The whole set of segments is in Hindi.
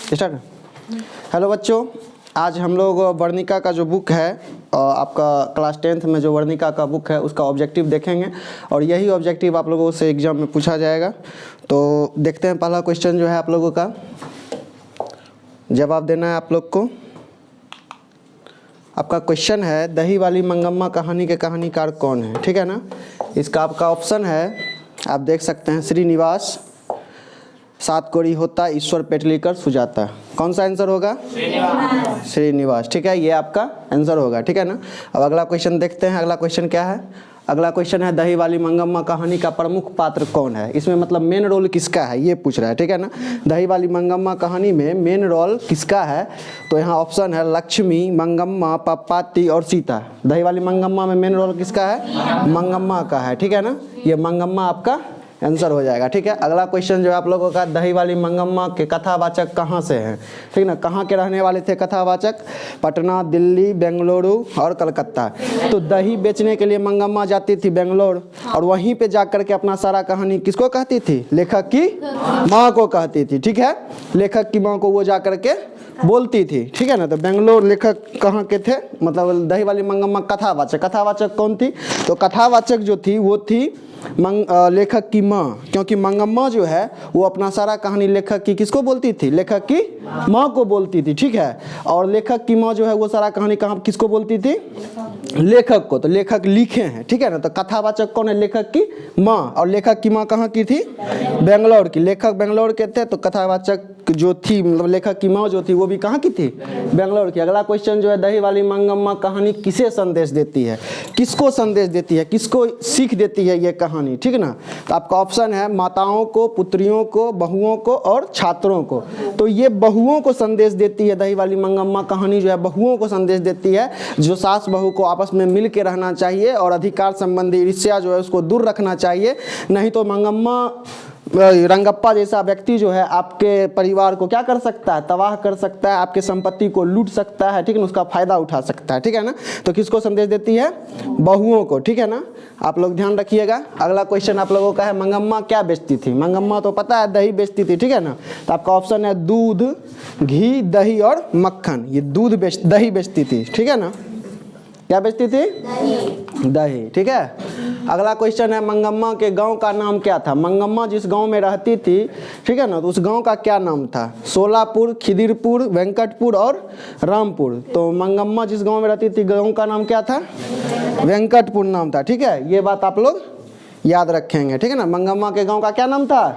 स्टार्ट। हेलो बच्चों, आज हम लोग वर्णिका का जो बुक है आपका क्लास 10th में जो वर्णिका का बुक है उसका ऑब्जेक्टिव देखेंगे और यही ऑब्जेक्टिव आप लोगों से एग्जाम में पूछा जाएगा। तो देखते हैं, पहला क्वेश्चन जो है आप लोगों का जवाब देना है आप लोग को। आपका क्वेश्चन है दही वाली मंगम्मा कहानी के कहानीकार कौन है, ठीक है ना। इसका आपका ऑप्शन है, आप देख सकते हैं, श्रीनिवास, सात कोड़ी होता, ईश्वर पेटलीकर, सुजाता। कौन सा आंसर होगा? श्रीनिवास। ठीक है, ये आपका आंसर होगा, ठीक है ना। अब अगला क्वेश्चन देखते हैं। अगला क्वेश्चन क्या है? अगला क्वेश्चन है दही वाली मंगम्मा कहानी का प्रमुख पात्र कौन है। इसमें मतलब मेन रोल किसका है ये पूछ रहा है, ठीक है ना। दही वाली मंगम्मा कहानी में मेन रोल किसका है, तो यहाँ ऑप्शन है लक्ष्मी, मंगम्मा, पप्पाती और सीता। दही वाली मंगम्मा में मेन रोल किसका है? मंगम्मा का है, ठीक है ना। ये मंगम्मा आपका आंसर हो जाएगा, ठीक है। अगला क्वेश्चन जो है आप लोगों का, दही वाली मंगम्मा के कथावाचक कहाँ से हैं, ठीक ना। कहाँ के रहने वाले थे कथावाचक? पटना, दिल्ली, बेंगलुरु और कलकत्ता। तो दही बेचने के लिए मंगम्मा जाती थी बेंगलोर और वहीं पे जाकर के अपना सारा कहानी किसको कहती थी? लेखक की माँ को कहती थी, ठीक है। लेखक की माँ को वो जा करके बोलती थी, ठीक है ना। तो बेंगलोर लेखक कहाँ के थे, मतलब दही वाली मंगम्मा कथावाचक। कथावाचक कौन थी? तो कथावाचक जो थी वो थी लेखक की माँ, क्योंकि मंगम्मा जो है वो अपना सारा कहानी लेखक की किसको बोलती थी? लेखक की माँ को बोलती थी, ठीक है। और लेखक की माँ जो है वो सारा कहानी कहाँ किसको बोलती थी? लेखक को। तो लेखक लिखे हैं, ठीक है ना। तो कथावाचक कौन है? लेखक की माँ। और लेखक की माँ कहाँ की थी? बेंगलोर की। लेखक बेंगलोर के थे, तो कथावाचक जो थी मतलब लेखक की माँ जो थी वो भी कहाँ की थी? बेंगलोर की। अगला क्वेश्चन जो है, दही वाली मंगम्मा कहानी किसे संदेश देती है? किसको संदेश देती है, किसको सीख देती है ये कहानी, ठीक है ना। तो आपका ऑप्शन है माताओं को, पुत्रियों को, बहुओं को और छात्रों को। तो ये बहुओं को संदेश देती है। दही वाली मंगम्मा कहानी जो है बहुओं को संदेश देती है, जो सास बहू को आपस में मिल के रहना चाहिए और अधिकार संबंधी ईर्ष्या जो है उसको दूर रखना चाहिए। नहीं तो मंगम्मा रंगप्पा जैसा व्यक्ति जो है आपके परिवार को क्या कर सकता है? तबाह कर सकता है, आपके संपत्ति को लूट सकता है, ठीक है ना, उसका फायदा उठा सकता है, ठीक है ना। तो किसको संदेश देती है? बहुओं को, ठीक है ना। आप लोग ध्यान रखिएगा। अगला क्वेश्चन आप लोगों का है, मंगम्मा क्या बेचती थी? मंगम्मा तो पता है दही बेचती थी, ठीक है ना। तो आपका ऑप्शन है दूध, घी, दही और मक्खन। ये दही बेचती थी, ठीक है ना। क्या बेचती थी? दही, ठीक है। अगला क्वेश्चन है, मंगम्मा के गांव का नाम क्या था? मंगम्मा जिस गांव में रहती थी, ठीक है ना, तो उस गांव का क्या नाम था? सोलापुर, खिदिरपुर, वेंकटपुर और रामपुर। तो मंगम्मा जिस गांव में रहती थी गांव का नाम क्या था? वेंकटपुर नाम था, ठीक है। ये बात आप लोग याद रखेंगे, ठीक है ना। मंगम्मा के गांव का क्या नाम था?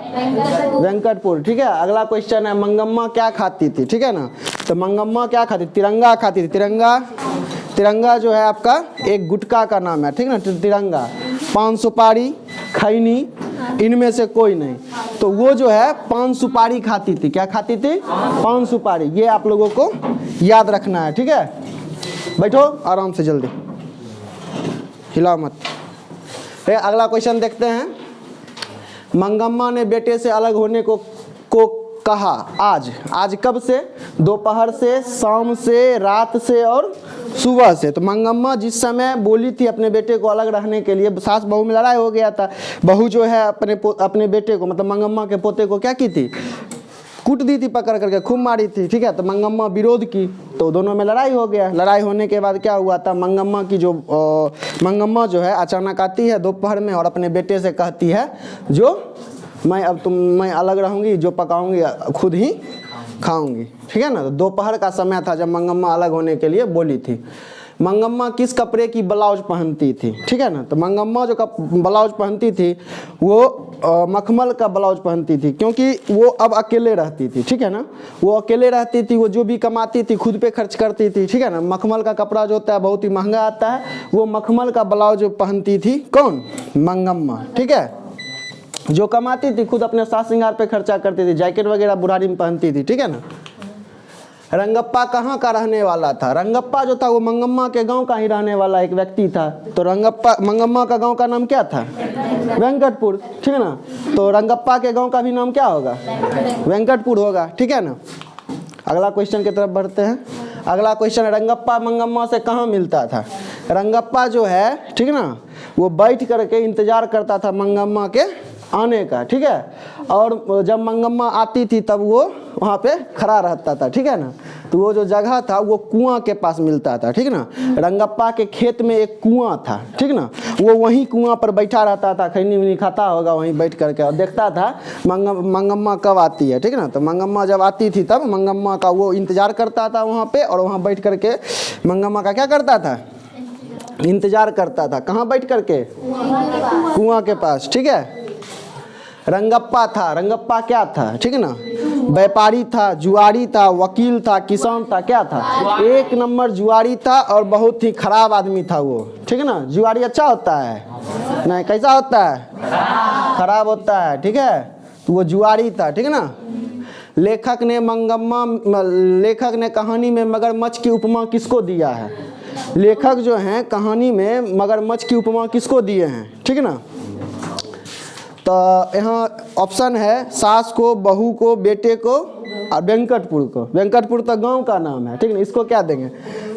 वेंकटपुर, ठीक है। अगला क्वेश्चन है, मंगम्मा क्या खाती थी, ठीक है ना। तो मंगम्मा क्या खाती? तिरंगा खाती थी। तिरंगा जो है आपका एक गुटखा का नाम है, ठीक है ना। तिरंगा, पान सुपारी, खैनी, इनमें से कोई नहीं। तो वो जो है पान सुपारी खाती थी। क्या खाती थी? पान सुपारी। ये आप लोगों को याद रखना है, ठीक है। बैठो आराम से, जल्दी हिला मत। अगला क्वेश्चन देखते हैं। मंगम्मा ने बेटे से अलग होने को कहा आज कब से? दोपहर से, शाम से, रात से और सुबह से। तो मंगम्मा जिस समय बोली थी अपने बेटे को अलग रहने के लिए, सास बहू में लड़ाई हो गया था। बहू जो है अपने बेटे को मतलब मंगम्मा के पोते को क्या की थी? कूट दी थी, पकड़ करके खूब मारी थी, ठीक है। तो मंगम्मा विरोध की, तो दोनों में लड़ाई हो गया। लड़ाई होने के बाद क्या हुआ था, मंगम्मा जो है अचानक आती है दोपहर में और अपने बेटे से कहती है, जो मैं अलग रहूँगी, जो पकाऊंगी खुद ही खाऊंगी, ठीक है ना। तो दोपहर का समय था जब मंगम्मा अलग होने के लिए बोली थी। मंगम्मा किस कपड़े की ब्लाउज पहनती थी, ठीक है ना। तो मंगम्मा जो ब्लाउज पहनती थी वो मखमल का ब्लाउज पहनती थी, क्योंकि वो अब अकेले रहती थी, ठीक है ना। वो अकेले रहती थी, वो जो भी कमाती थी खुद पे खर्च करती थी, ठीक है ना। मखमल का कपड़ा जो होता है बहुत ही महंगा आता है, वो मखमल का ब्लाउज पहनती थी। कौन? मंगम्मा, ठीक है। जो कमाती थी खुद अपने सास श्रृंगार पे खर्चा करती थी, जैकेट वगैरह बुढ़ारी में पहनती थी, ठीक है ना। रंगप्पा कहाँ का रहने वाला था? रंगप्पा जो था वो मंगम्मा के गांव का ही रहने वाला एक व्यक्ति था। तो मंगम्मा का गांव का नाम क्या था? वेंकटपुर, ठीक है ना। तो रंगप्पा के गांव का भी नाम क्या होगा? वेंकटपुर होगा, ठीक है ना। अगला क्वेश्चन की तरफ बढ़ते हैं। अगला क्वेश्चन, रंगप्पा मंगम्मा से कहाँ मिलता था? रंगप्पा जो है, ठीक है ना, वो बैठ करके इंतजार करता था मंगम्मा के आने का, ठीक है। और जब मंगम्मा आती थी तब वो वहाँ पे खड़ा रहता था, ठीक है ना। तो वो जो जगह था वो कुआं के पास मिलता था, ठीक ना। रंगप्पा के खेत में एक कुआं था, ठीक ना। वो वहीं कुआं पर बैठा रहता था, खैनी वनी खाता होगा वहीं बैठ करके, और देखता था मंगम्मा कब आती है, ठीक ना। तो मंगम्मा जब आती थी तब मंगम्मा का वो इंतज़ार करता था वहाँ पे, और वहाँ बैठ करके मंगम्मा का क्या करता था, इंतज़ार करता था। कहाँ बैठ करके, कुआं के पास, ठीक है। रंगप्पा था, रंगप्पा क्या था, ठीक है ना, व्यापारी था, जुआरी था, वकील था, किसान था, क्या था, एक नंबर जुआरी था, और बहुत ही खराब आदमी था वो, ठीक है ना। जुआरी अच्छा होता है नहीं, कैसा होता है, खराब होता है, ठीक है। तो वो जुआरी था, ठीक है ना। लेखक ने कहानी में मगरमच्छ की उपमा किसको दिया है, लेखक जो हैं कहानी में मगरमच्छ की उपमा किसको दिए हैं, ठीक है ना। तो यहाँ ऑप्शन है सास को, बहू को, बेटे को और वेंकटपुर को। वेंकटपुर तो गांव का नाम है, ठीक है ना। इसको क्या देंगे,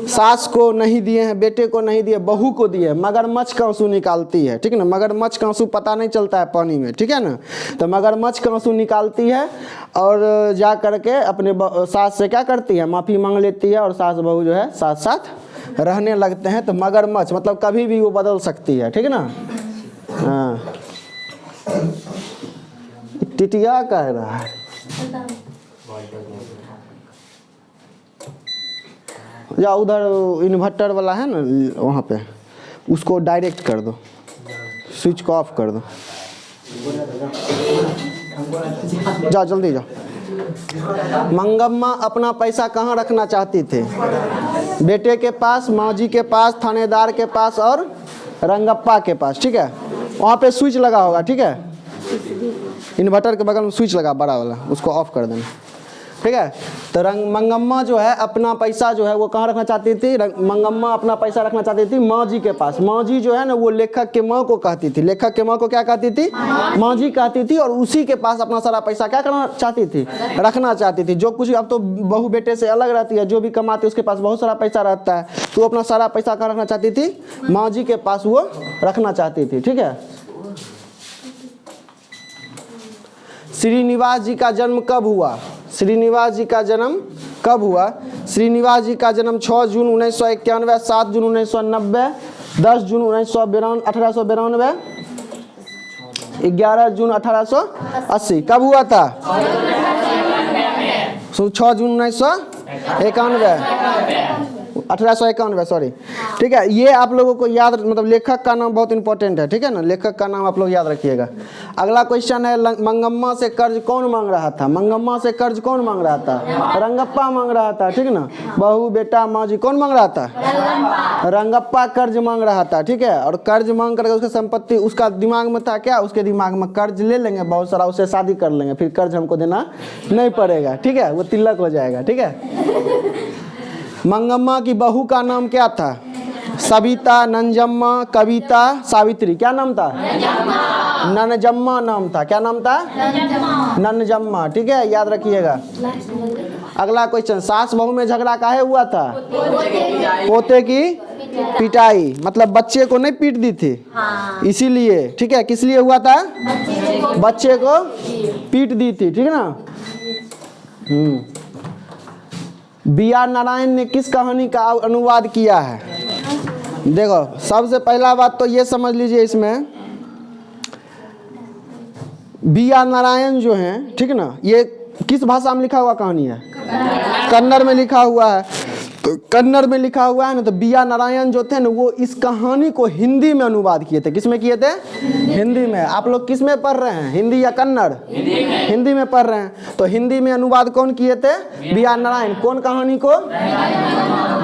सास को नहीं दिए हैं, बेटे को नहीं दिए, बहू को दिए। मगरमच्छ का आंसू निकालती है, ठीक है ना। मगरमच्छ का आंसू पता नहीं चलता है पानी में, ठीक है ना। तो मगरमच्छ का आंसू निकालती है और जा करके अपने सास से क्या करती है, माफ़ी मांग लेती है, और सास बहू जो है साथ साथ रहने लगते हैं। तो मगरमच्छ मतलब कभी भी वो बदल सकती है, ठीक है ना। हाँ, टिटिया कह रहा है, या उधर इन्वर्टर वाला है ना वहाँ पे, उसको डायरेक्ट कर दो, स्विच को ऑफ कर दो। जा जल्दी जा। मंगम्मा अपना पैसा कहाँ रखना चाहती थे, बेटे के पास, माँजी के पास, थानेदार के पास और रंगप्पा के पास, ठीक है। वहाँ पे स्विच लगा होगा, ठीक है, इन्वर्टर के बगल में स्विच लगा बड़ा वाला, उसको ऑफ कर देना, ठीक है। तो मंगम्मा जो है अपना पैसा जो है वो कहाँ रखना चाहती थी, मंगम्मा अपना पैसा रखना चाहती थी माँ जी के पास। माँ जी जो है ना वो लेखक के माँ को कहती थी, लेखक के माँ को क्या कहती थी, माँ जी कहती थी, और उसी के पास अपना सारा पैसा क्या करना चाहती थी, रखना चाहती थी। जो कुछ अब तो बहू बेटे से अलग रहती है, जो भी कमाती है उसके पास बहुत सारा पैसा रहता है, तो वो अपना सारा पैसा कहाँ रखना चाहती थी, माँ जी के पास वो रखना चाहती थी, ठीक है। श्रीनिवास जी का जन्म कब हुआ, श्रीनिवास जी का जन्म कब हुआ। श्रीनिवास जी का जन्म 6 जून 1991, 7 जून 1990, 10 जून 1892, 11 जून 1880। कब हुआ था, 6 जून 1991, 1891, सॉरी, ठीक है। ये आप लोगों को याद, मतलब लेखक का नाम बहुत इंपॉर्टेंट है, ठीक है ना, लेखक का नाम आप लोग याद रखिएगा। अगला क्वेश्चन है, मंगम्मा से कर्ज कौन मांग रहा था, मंगम्मा से कर्ज कौन मांग रहा था, रंगप्पा मांग रहा था, ठीक है ना। बहू बेटा माँ जी कौन मांग रहा था, रंगप्पा कर्ज मांग रहा था, ठीक है। और कर्ज मांग करके उसका संपत्ति, उसका दिमाग में था क्या, उसके दिमाग में कर्ज ले लेंगे बहुत सारा, उससे शादी कर लेंगे, फिर कर्ज हमको देना नहीं पड़ेगा, ठीक है, वो तिलक हो जाएगा, ठीक है। मंगम्मा की बहू का नाम क्या था, सविता, नंजम्मा, कविता, सावित्री। क्या नाम था, ननजम्मा नाम था। क्या नाम था, ननजम्मा, ठीक है, याद रखिएगा। अगला क्वेश्चन, सास बहू में झगड़ा काहे हुआ था, पोते की पिटाई, मतलब बच्चे को नहीं पीट दी थी, इसीलिए, ठीक है। किस लिए हुआ था, बच्चे को पीट दी थी, ठीक है ना। B.R. नारायण ने किस कहानी का अनुवाद किया है। देखो, सबसे पहला बात तो ये समझ लीजिए, इसमें B.R. नारायण जो हैं, ठीक है ना, ये किस भाषा में लिखा हुआ कहानी है, कन्नड़ में लिखा हुआ है। तो कन्नड़ में लिखा हुआ है ना, तो B.R. नारायण जो थे ना वो इस कहानी को हिंदी में अनुवाद किए थे। किस में किए थे, हिंदी में। आप लोग किस में पढ़ रहे हैं, हिंदी या कन्नड़, हिंदी में पढ़ रहे हैं। तो हिंदी में अनुवाद कौन किए थे, B.R. नारायण। कौन कहानी को,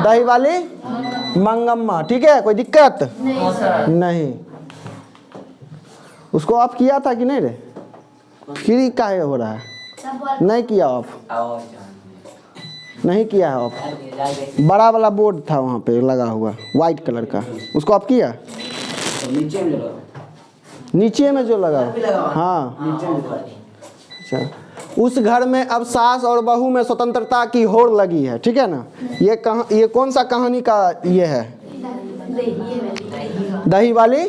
दही वाली मंगम्मा, ठीक है, कोई दिक्कत नहीं। उसको ऑफ किया था कि नहीं रे, फिर काहे हो रहा है, नहीं किया ऑफ, नहीं किया है ऑफ। बड़ा वाला बोर्ड था वहाँ पे लगा हुआ वाइट कलर का, उसको ऑफ किया, नीचे में जो लगा, हाँ, अच्छा। उस घर में अब सास और बहू में स्वतंत्रता की होड़ लगी है, ठीक है ना। ये कौन सा कहानी का ये है, दही वाली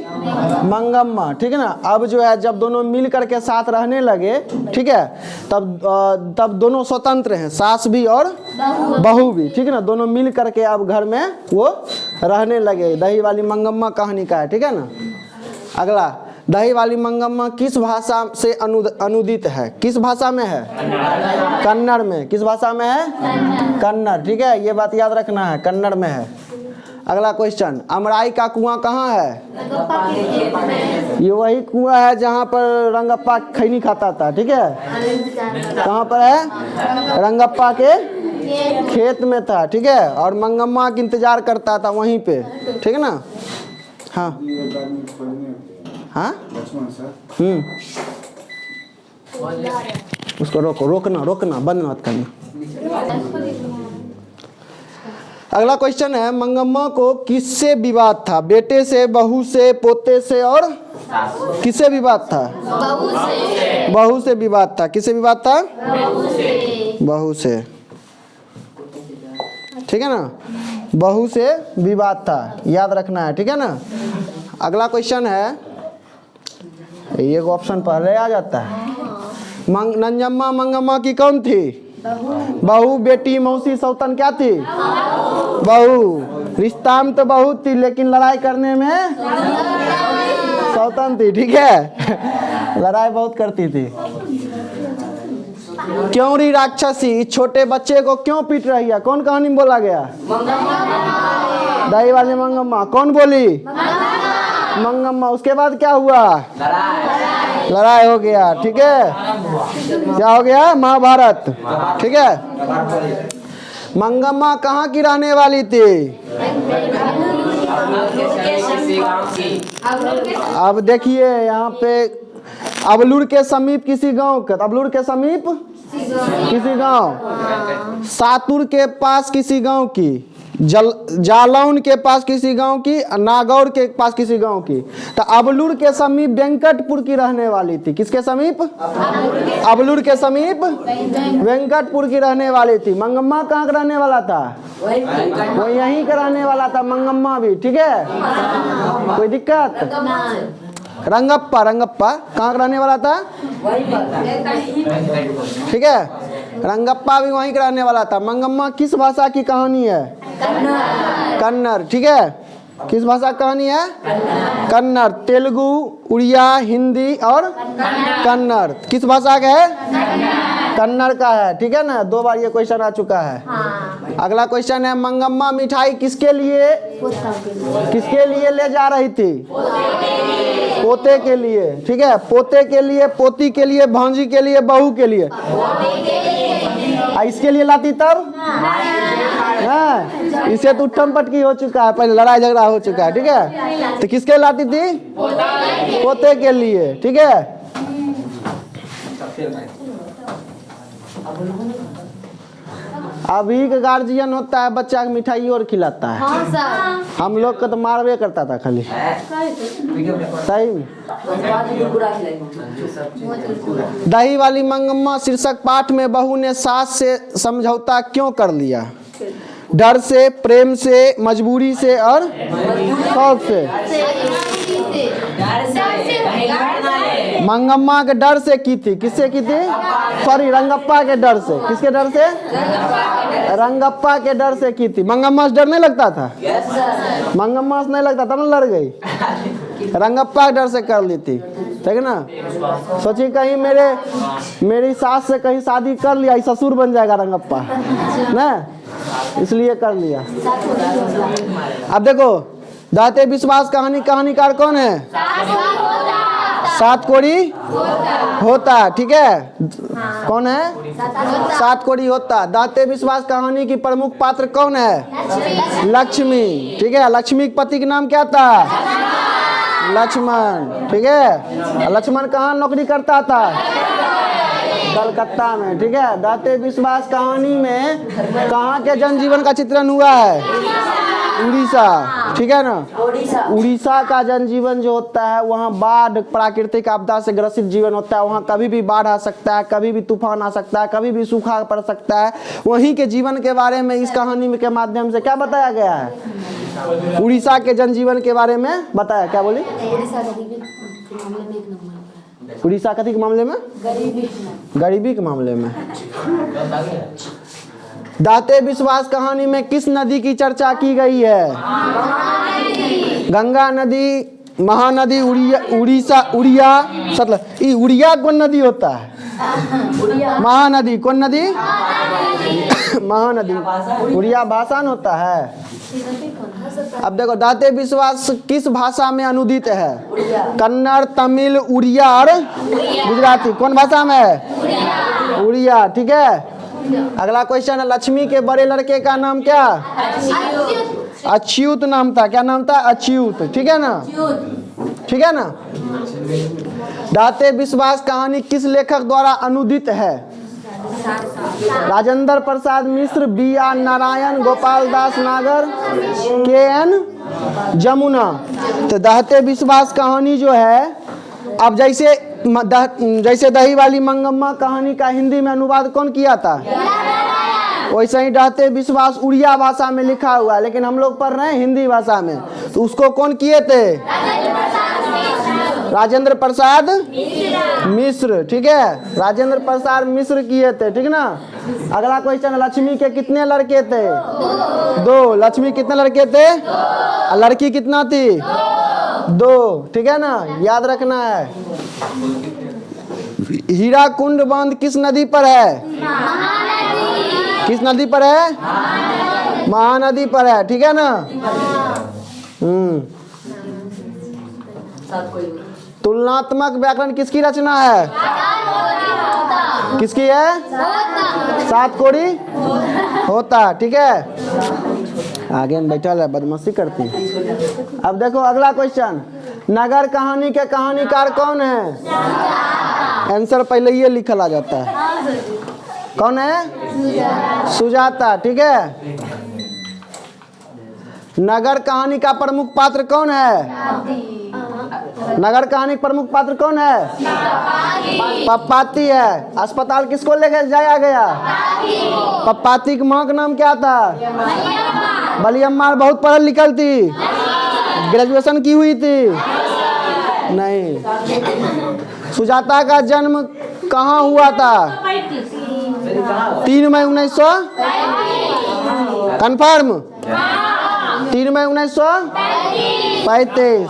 मंगम्मा, ठीक है ना। अब जो है जब दोनों मिल करके साथ रहने लगे, ठीक है, तब दोनों स्वतंत्र हैं, सास भी और बहू भी, ठीक है ना। दोनों मिल करके अब घर में वो रहने लगे। दही वाली मंगम्मा कहानी का है, ठीक है ना। अगला, दही वाली मंगम्मा किस भाषा से अनुदित है? किस भाषा में है? कन्नड़ में। किस भाषा में है? कन्नड़, ठीक है, ये बात याद रखना है, कन्नड़ में है। अगला क्वेश्चन, अमराई का कुआं कहाँ है? ये वही कुआं है जहाँ पर रंगप्पा खैनी खाता था, ठीक है। कहाँ पर है? रंगप्पा के खेत में था, ठीक है, और मंगम्मा का इंतजार करता था वहीं पे, ठीक है ना। हाँ हाँ, उसको रोकना बंद मत करना। अगला क्वेश्चन है, मंगम्मा को किससे विवाद था? बेटे से, बहू से, पोते से और किससे विवाद था? बहू से विवाद था। किससे विवाद था? बहू से, ठीक है ना। बहू से विवाद था, याद रखना है, ठीक है ना। अगला क्वेश्चन है, ये ऑप्शन पहले आ जाता है। नंजम्मा मंगम्मा की कौन थी? बहू। बेटी, मौसी, सौतन क्या थी? बहू। रिश्ता में तो बहू थी, लेकिन लड़ाई करने में सौतन थी, ठीक है। लड़ाई बहुत करती थी। क्यों री राक्षसी इस छोटे बच्चे को क्यों पीट रही है? कौन कहानी में बोला गया? दही वाली मंगम्मा। कौन बोली? मंगम्मा। उसके बाद क्या हुआ? लड़ाई हो गया, ठीक है। क्या हो गया? महाभारत, ठीक है। मंगम्मा कहाँ की रहने वाली थी? अब देखिए यहाँ पे, अबलूर के समीप किसी गांव का, अबलूर के समीप किसी गांव, सातुर के पास किसी गांव की, जालौन के पास किसी गांव की, नागौर के पास किसी गांव की। तो अबलूर के समीप वेंकटपुर की रहने वाली थी। किसके समीप? अबलूर के समीप वेंकटपुर की रहने वाली थी। मंगम्मा कहाँ का रहने वाला था? वो यहीं का रहने वाला था, मंगम्मा भी, ठीक है। कोई दिक्कत? रंगप्पा कहाँ का रहने वाला था? ठीक है, रंगप्पा भी वहीं का रहने वाला था। मंगम्मा किस भाषा की कहानी है? कन्नड़, ठीक है। किस भाषा की कहानी है? कन्नड़। तेलुगु, उड़िया, हिंदी और कन्नड़। किस भाषा का है? कन्नड़ का है, ठीक है ना। 2 बार ये क्वेश्चन आ चुका है। अगला क्वेश्चन है, मंगम्मा मिठाई किसके लिए ले जा रही थी? पोते के लिए, ठीक है। पोते के लिए, पोती के लिए, भांजी के लिए, बहू के लिए। इसके लिए लाती तब? इसे तो उठम पटकी हो चुका है, पहले लड़ाई झगड़ा हो चुका है, ठीक है। तो किसके लाती थी? पोते के लिए, ठीक है। अभी का गार्जियन होता है, बच्चा को मिठाई और खिलाता है। हम लोग का तो मारवे करता था खाली, सही में। दही वाली मंगम्मा शीर्षक पाठ में बहू ने सास से समझौता क्यों कर लिया? डर से, प्रेम से, मजबूरी से और शौक से? मंगम्मा के डर से की थी। किससे की थी? सॉरी, रंगप्पा के डर से। किसके डर से? रंगप्पा के डर से की थी। मंगम्मा से डर नहीं लगता था? मंगम्मा से नहीं लगता तब लड़ गई। रंगप्पा के डर से कर ली थी, ठीक है ना। सोची कहीं मेरी सास से कहीं शादी कर लिया, ससुर बन जाएगा रंगप्पा ना, इसलिए कर लिया। अब देखो, दाते विश्वास कहानीकार कौन है? सात कोड़ी होता, ठीक है। कौन है? सात कोड़ी होता। दाते विश्वास कहानी की प्रमुख पात्र कौन है? लक्ष्मी, ठीक है। लक्ष्मी के पति का नाम क्या था? लक्ष्मण, ठीक है। लक्ष्मण कहाँ नौकरी करता था? कलकत्ता में, ठीक है। दाते विश्वास कहानी में कहाँ के जनजीवन का चित्रण हुआ है? उड़ीसा, ठीक है ना। उड़ीसा का जनजीवन जो होता है, वहाँ बाढ़, प्राकृतिक आपदा से ग्रसित जीवन होता है। वहाँ कभी भी बाढ़ आ सकता है, कभी भी तूफान आ सकता है, कभी भी सूखा पड़ सकता है। वहीं के जीवन के बारे में इस कहानी के माध्यम से क्या बताया गया है? उड़ीसा के जनजीवन के बारे में बताया। क्या बोली? उड़ीसा कथी के मामले में? गरीबी के मामले में। दाते विश्वास कहानी में किस नदी की चर्चा की गई है? गंगा नदी, महानदी, उड़ीसा, उड़िया। मतलब ये उड़िया कौन नदी होता है? महानदी। कौन नदी? महानदी। उड़िया भाषा होता है। अब देखो, दाते विश्वास किस भाषा में अनुदित है? कन्नड़, तमिल, उड़िया और गुजराती। कौन भाषा में है? उड़िया। ठीक है। अगला क्वेश्चन है, लक्ष्मी के बड़े लड़के का नाम क्या? अच्युत नाम था। क्या नाम था? अच्युत। ठीक है ना? ठीक है ना? दाते विश्वास कहानी किस लेखक द्वारा अनुदित है? राजेंद्र प्रसाद मिश्र, बी आर नारायण, गोपाल दास नागर, के एन जमुना। तो दाते विश्वास कहानी जो है, अब जैसे दही वाली मंगम्मा कहानी का हिंदी में अनुवाद कौन किया था? वैसे ही दाते विश्वास उड़िया भाषा में लिखा हुआ है, लेकिन हम लोग पढ़ रहे हैं हिंदी भाषा में। तो उसको कौन किए थे? राजेंद्र प्रसाद मिश्र। ठीक है, राजेंद्र प्रसाद मिश्र किए थे। ठीक ना? अगला क्वेश्चन, लक्ष्मी के कितने लड़के थे? 2। लक्ष्मी कितने लड़के थे? लड़की कितना थी? 2। ठीक है ना? याद रखना है। हीरा कुंड बांध किस नदी पर है? किस नदी पर है? महानदी पर है। ठीक है ना? तुलनात्मक व्याकरण किसकी रचना है? किसकी है? सात कोड़ी होता। ठीक है। आगे में बैठा है, बदमाशी करती है। अब देखो अगला क्वेश्चन, नगर कहानी के कहानीकार कौन है? आंसर पहले ये लिखा आ जाता है। कौन है? सुजाता। ठीक है। नगर कहानी का प्रमुख पात्र कौन है? नगर कहानी का प्रमुख पात्र कौन है? पप्पाती है। अस्पताल किसको लेकर जाया गया? पप्पाती की माँ का नाम क्या था? बलियम्मा। बहुत पढ़ल लिखल थी, ग्रेजुएशन की हुई थी? नहीं। सुजाता का जन्म कहाँ हुआ था? 3 मई 1900। कन्फर्म? 3 मई 1935।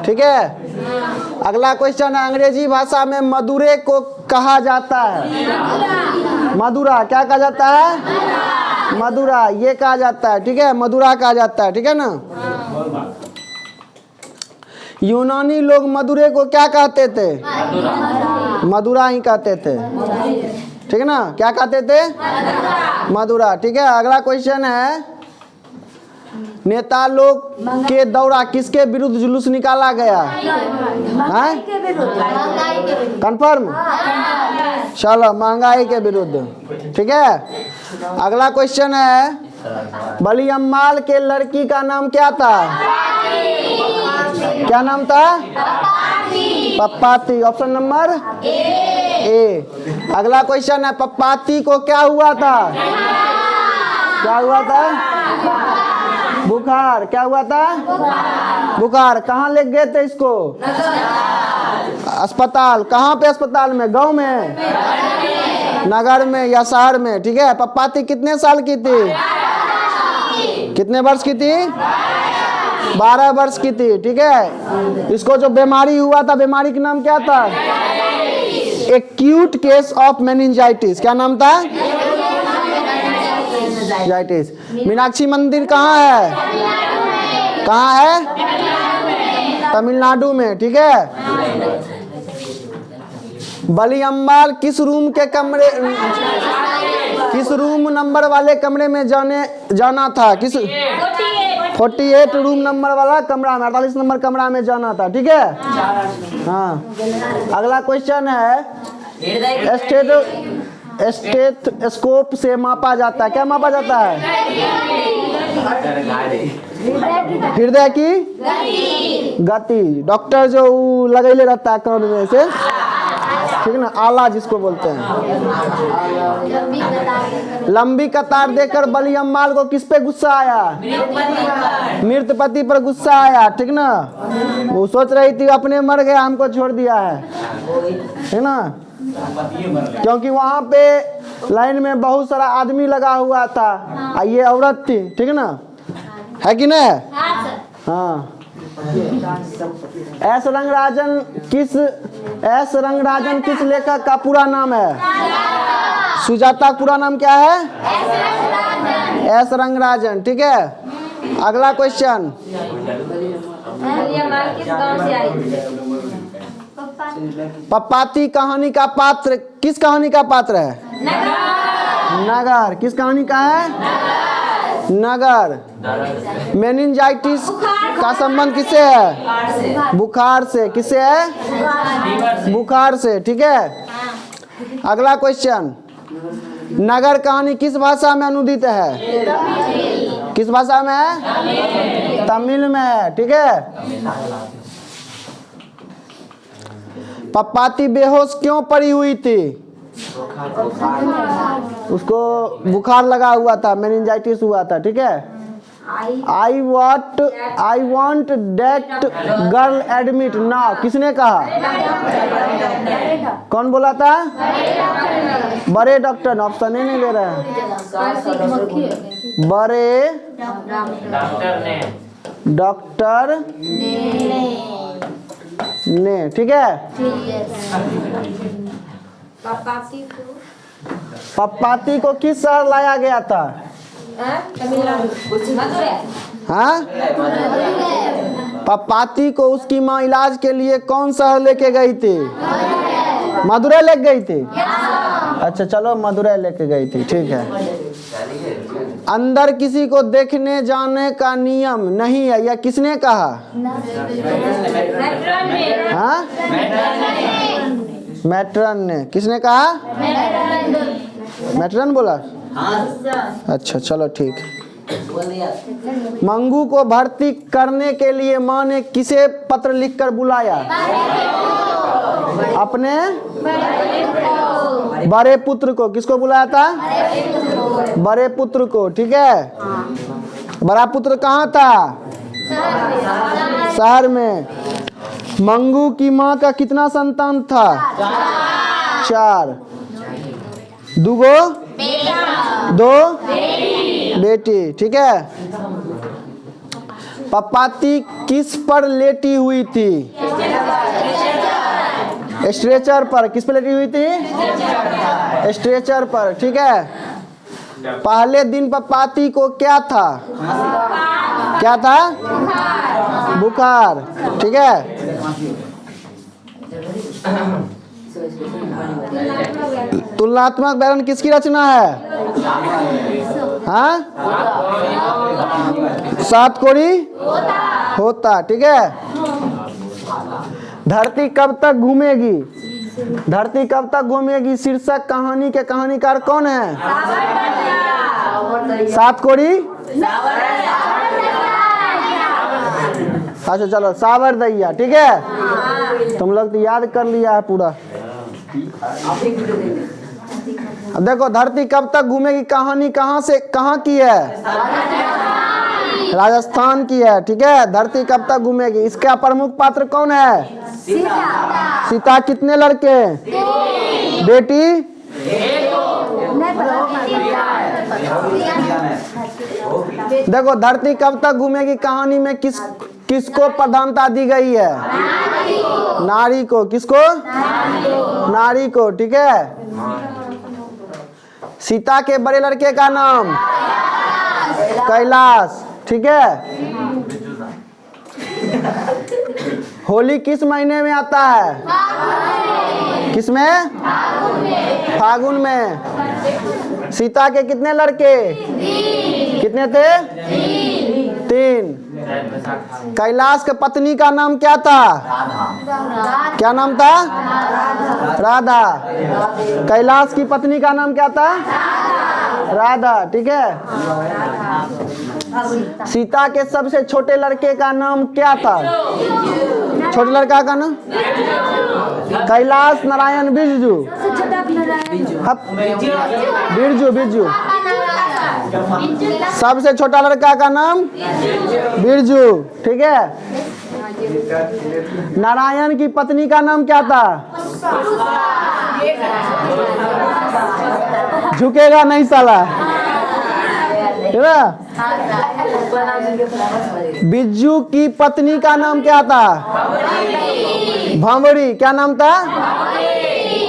ठीक है। अगला क्वेश्चन है, अंग्रेजी भाषा में मदुरे को कहा जाता है? मदुरा। क्या कहा जाता है? मदुरा। ये कहा जाता है। ठीक है, मदुरा कहा जाता है। ठीक है ना? यूनानी लोग मदुरे को क्या कहते थे? मदुरा ही कहते थे। ठीक है ना? क्या कहते थे? मदुरा। ठीक है। अगला क्वेश्चन है, नेता लोग के द्वारा किसके विरुद्ध जुलूस निकाला गया? कंफर्म? चलो, महंगाई के विरुद्ध। ठीक है। अगला क्वेश्चन है, बलियम्माल के लड़की का नाम क्या था? क्या नाम था? पप्पाती। Option number A. अगला क्वेश्चन है, पप्पाती को क्या हुआ था? क्या हुआ था? बुखार। क्या हुआ था? बुखार। कहाँ ले गए थे इसको? अस्पताल। कहाँ पे अस्पताल में? गांव में, नगर में या शहर में? ठीक है। पप्पाती कितने साल की थी? कितने वर्ष की थी? 12 वर्ष की थी। ठीक है। इसको जो बीमारी हुआ था, बीमारी का नाम क्या था? Acute case of meningitis. क्या नाम था? मेनिंजाइटिस। मीनाक्षी मंदिर कहाँ है? कहाँ है? तमिलनाडु में। ठीक है। बलियम्माल किस रूम नंबर वाले कमरे में जाना था? किस 48 रूम नंबर वाला कमरा में, 48 नंबर कमरा में जाना था। ठीक है। हाँ। अगला क्वेश्चन है, स्टेथोस्कोप से मापा जाता है। क्या मापा जाता है? हृदय की गति। डॉक्टर जो लगैले रहता है कान में से, ठीक है ना, आला जिसको बोलते हैं। लंबी कतार देखकर बली अम्माल को किस पे गुस्सा आया? मृतपति पर गुस्सा आया, ठीक ना। वो सोच रही थी अपने मर गया, हमको छोड़ दिया है ना, क्योंकि वहां पे लाइन में बहुत सारा आदमी लगा हुआ था, ये औरत थी, ठीक है ना, है कि नहीं? हाँ। एस रंगराजन किस लेखक का पूरा नाम है? सुजाता का पूरा नाम क्या है? एस रंगराजन, ठीक है। अगला क्वेश्चन, पप्पाती कहानी का पात्र किस कहानी का पात्र है? नगर। किस कहानी का है? नगर। मेनिंजाइटिस का संबंध किससे है? बुखार से। किससे है? बुखार से, ठीक है। अगला क्वेश्चन, नगर कहानी किस भाषा में अनुदित है? किस भाषा में है? तमिल में है, ठीक है। पप्पाती बेहोश क्यों पड़ी हुई थी? उसको बुखार लगा हुआ था, मेनिंजाइटिस हुआ था, ठीक है। I want that girl admit now, किसने कहा? कौन बोला था? बड़े डॉक्टर। ऑप्शन नहीं ले रहा है। बड़े डॉक्टर ने, ठीक है। पप्पाती को किस शहर लाया गया था? हाँ? पप्पाती को उसकी माँ इलाज के लिए कौन शहर लेके गई थी? मदुरै लेके गई थी। अच्छा चलो, मदुरै लेके गई थी, ठीक है। अंदर किसी को देखने जाने का नियम नहीं है, यह किसने कहा? हाँ? मैट्रन ने। किसने कहा? मैट्रन बोला? अच्छा चलो ठीक। मंगू को भर्ती करने के लिए माँ ने किसे पत्र लिखकर बुलाया? अपने बड़े पुत्र को। किसको बुलाया था? बड़े पुत्र को, ठीक है। बड़ा पुत्र कहाँ था? शहर में। मंगू की माँ का कितना संतान था? 4। दूगो? 2 बेटी, ठीक है। पप्पाती किस पर लेटी हुई थी? स्ट्रेचर पर। किस पर लेटी हुई थी? स्ट्रेचर पर, ठीक है। पहले दिन पप्पाती को क्या था? क्या था? बुखार, ठीक है। तुलनात्मक व्याकरण किसकी रचना है? हाँ? सात कोरी होता, ठीक है। धरती कब तक घूमेगी? धरती कब तक घूमेगी शीर्षक कहानी के कहानीकार कौन है? सात कोरी। अच्छा चलो, सावरदैया, ठीक है। तुम लोग तो याद कर लिया है पूरा। अब देखो, धरती कब तक घूमेगी कहानी कहाँ से कहाँ की है? राजस्थान की है, ठीक है। धरती कब तक घूमेगी, इसका प्रमुख पात्र कौन है? सीता। कितने लड़के? बेटी? देखो, धरती कब तक घूमेगी कहानी में किसको प्रधानता दी गई है? नारी को। किसको? नारी को, ठीक है। सीता के बड़े लड़के का नाम? कैलाश, ठीक है। होली किस महीने में आता है? किसमें? फागुन में। सीता के कितने लड़के? कितने थे? 3। कैलाश के पत्नी का नाम क्या था? क्या नाम था? राधा। कैलाश की पत्नी का नाम क्या था? राधा, ठीक है। सीता के सबसे छोटे लड़के का नाम क्या था? छोटे लड़का का नाम? कैलाश नारायण बिरजू। बिरजू बिरजू। सबसे छोटा लड़का का नाम बिरजू, ठीक है। नारायण की पत्नी का नाम क्या था? झुकेगा नहीं साला, है ना। बिरजू की पत्नी का नाम क्या था? भांवड़ी। क्या नाम था?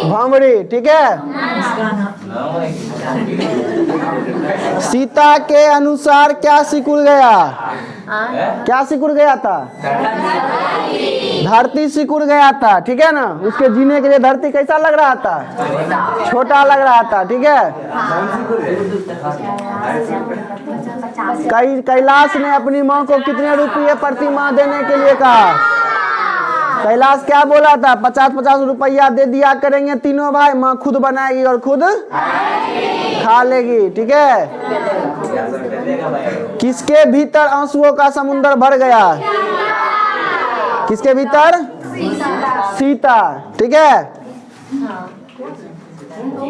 भांवड़ी, ठीक है। सीता के अनुसार क्या सिकुड़ गया? क्या सिकुड़ गया था? धरती सिकुड़ गया था, ठीक है ना। उसके जीने के लिए धरती कैसा लग रहा था? छोटा लग रहा था, ठीक है। कैलाश ने अपनी माँ को कितने रुपये प्रति माह देने के लिए कहा? कैलाश क्या बोला था? 50-50 रुपया दे दिया करेंगे तीनों भाई, माँ खुद बनाएगी और खुद खा लेगी, ठीक है। किसके भीतर आंसुओं का समुद्र भर गया? किसके भीतर? सीता, ठीक है।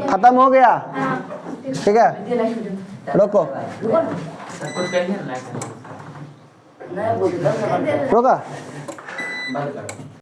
खत्म हो गया, ठीक है। रोको, रोका।